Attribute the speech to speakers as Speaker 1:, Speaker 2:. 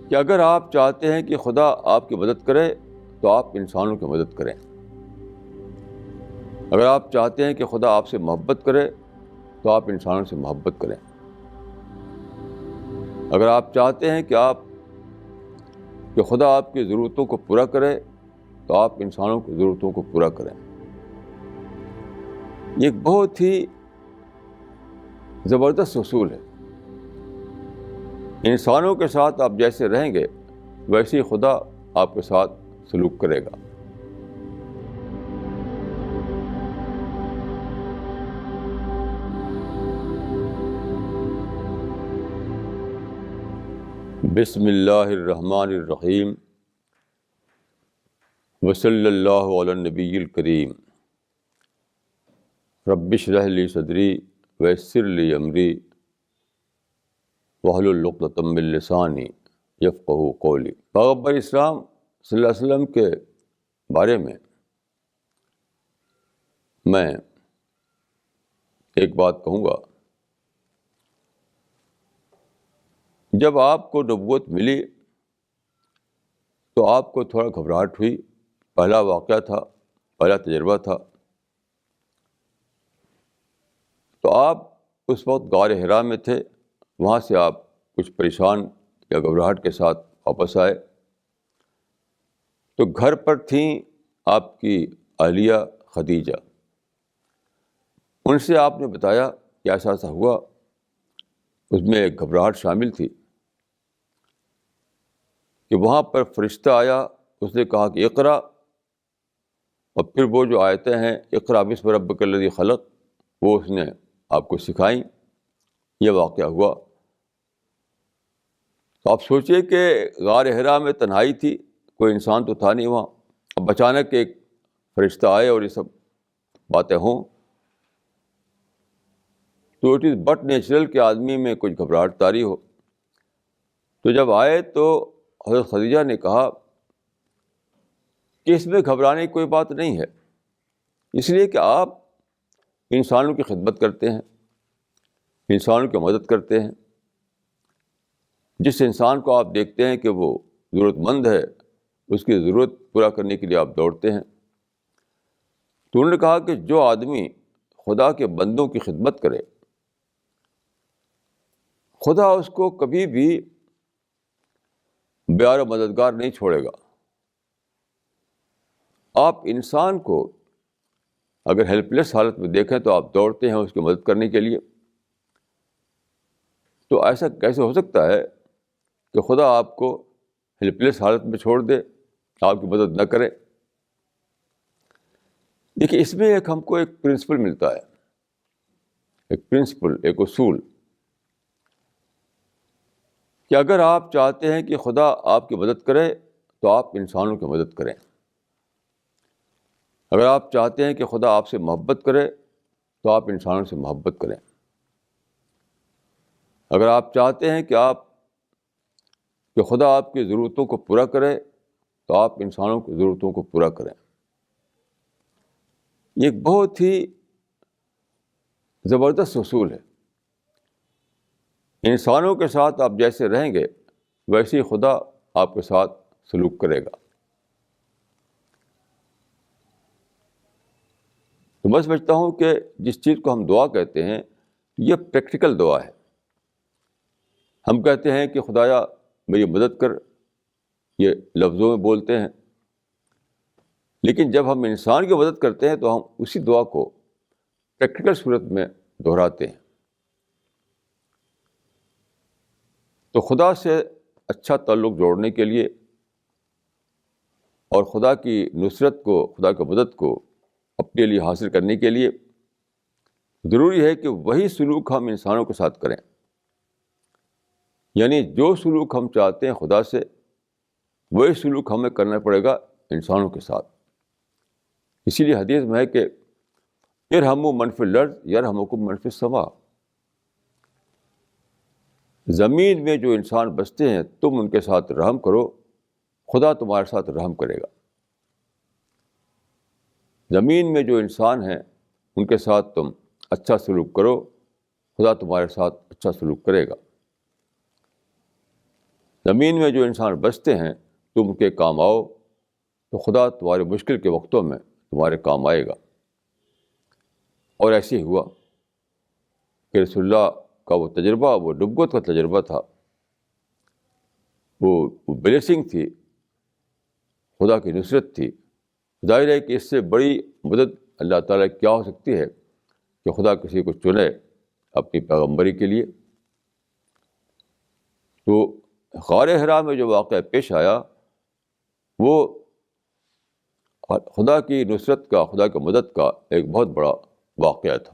Speaker 1: کہ اگر آپ چاہتے ہیں کہ خدا آپ کی مدد کرے تو آپ انسانوں کی مدد کریں. اگر آپ چاہتے ہیں کہ خدا آپ سے محبت کرے تو آپ انسانوں سے محبت کریں. اگر آپ چاہتے ہیں کہ خدا آپ کی ضرورتوں کو پورا کرے تو آپ انسانوں کی ضرورتوں کو پورا کریں. یہ ایک بہت ہی زبردست اصول ہے. انسانوں کے ساتھ آپ جیسے رہیں گے ویسے ہی خدا آپ کے ساتھ سلوک کرے گا. بسم اللہ الرحمن الرحیم وصلی اللہ علی النبی الکریم. رب اشرح لی صدری ویسر لی امری واحلل عقدۃ من لسانی یفقہوا قولی. پیغمبر اسلام صلی اللہ علیہ وسلم کے بارے میں ایک بات کہوں گا. جب آپ کو نبوت ملی تو آپ کو تھوڑا گھبراہٹ ہوئی. پہلا واقعہ تھا، پہلا تجربہ تھا. تو آپ اس وقت غار حرا میں تھے. وہاں سے آپ کچھ پریشان یا گھبراہٹ کے ساتھ واپس آئے تو گھر پر تھیں آپ کی اہلیہ خدیجہ. ان سے آپ نے بتایا کہ ایسا ایسا ہوا. اس میں ایک گھبراہٹ شامل تھی کہ وہاں پر فرشتہ آیا، اس نے کہا کہ اقرا، اور پھر وہ جو آیتیں ہیں اقرا بسم ربک الذی خلق وہ اس نے آپ کو سکھائیں. یہ واقعہ ہوا. تو آپ سوچئے کہ غار حرا میں تنہائی تھی، کوئی انسان تو تھا نہیں وہاں. اب اچانک ایک فرشتہ آئے اور یہ سب باتیں ہوں تو اٹ از بٹ نیچرل کہ آدمی میں کچھ گھبراہٹ طاری ہو. تو جب آئے تو حضرت خدیجہ نے کہا کہ اس میں گھبرانے کی کوئی بات نہیں ہے، اس لیے کہ آپ انسانوں کی خدمت کرتے ہیں، انسانوں کی مدد کرتے ہیں. جس انسان کو آپ دیکھتے ہیں کہ وہ ضرورت مند ہے اس کی ضرورت پورا کرنے کے لیے آپ دوڑتے ہیں. تو انہوں نے کہا کہ جو آدمی خدا کے بندوں کی خدمت کرے خدا اس کو کبھی بھی بیار و مددگار نہیں چھوڑے گا. آپ انسان کو اگر ہیلپ لیس حالت میں دیکھیں تو آپ دوڑتے ہیں اس کی مدد کرنے کے لیے. تو ایسا کیسے ہو سکتا ہے کہ خدا آپ کو ہیلپ لیس حالت میں چھوڑ دے، آپ کی مدد نہ کرے؟ دیکھیے اس میں ہم کو ایک پرنسپل ملتا ہے، ایک پرنسپل، ایک اصول کہ اگر آپ چاہتے ہیں کہ خدا آپ کی مدد کرے تو آپ انسانوں کی مدد کریں. اگر آپ چاہتے ہیں کہ خدا آپ سے محبت کرے تو آپ انسانوں سے محبت کریں. اگر آپ چاہتے ہیں کہ خدا آپ کی ضرورتوں کو پورا کرے تو آپ انسانوں کی ضرورتوں کو پورا کریں. یہ ایک بہت ہی زبردست اصول ہے. انسانوں کے ساتھ آپ جیسے رہیں گے ویسے ہی خدا آپ کے ساتھ سلوک کرے گا. تو میں سمجھتا ہوں کہ جس چیز کو ہم دعا کہتے ہیں یہ پریکٹیکل دعا ہے. ہم کہتے ہیں کہ خدایا میری مدد کر، یہ لفظوں میں بولتے ہیں، لیکن جب ہم انسان کی مدد کرتے ہیں تو ہم اسی دعا کو پریکٹیکل صورت میں دہراتے ہیں. تو خدا سے اچھا تعلق جوڑنے کے لیے اور خدا کی نصرت کو، خدا کی مدد کو اپنے لیے حاصل کرنے کے لیے ضروری ہے کہ وہی سلوک ہم انسانوں کے ساتھ کریں. یعنی جو سلوک ہم چاہتے ہیں خدا سے وہی سلوک ہمیں کرنا پڑے گا انسانوں کے ساتھ. اسی لیے حدیث میں ہے کہ ارحموا من فی الارض یرحمکم من فی السماء. زمین میں جو انسان بستے ہیں تم ان کے ساتھ رحم کرو، خدا تمہارے ساتھ رحم کرے گا. زمین میں جو انسان ہیں ان کے ساتھ تم اچھا سلوک کرو، خدا تمہارے ساتھ اچھا سلوک کرے گا. زمین میں جو انسان بستے ہیں تم ان کے کام آؤ تو خدا تمہارے مشکل کے وقتوں میں تمہارے کام آئے گا. اور ایسے ہی ہوا کہ رسول اللہ کا وہ تجربہ، وہ نبوت کا تجربہ تھا، وہ بلیسنگ تھی، خدا کی نصرت تھی. ظاہر ہے کہ اس سے بڑی مدد اللہ تعالیٰ کی کیا ہو سکتی ہے کہ خدا کسی کو چنے اپنی پیغمبری کے لیے. تو غار حرا میں جو واقعہ پیش آیا وہ خدا کی نصرت کا، خدا کی مدد کا ایک بہت بڑا واقعہ تھا.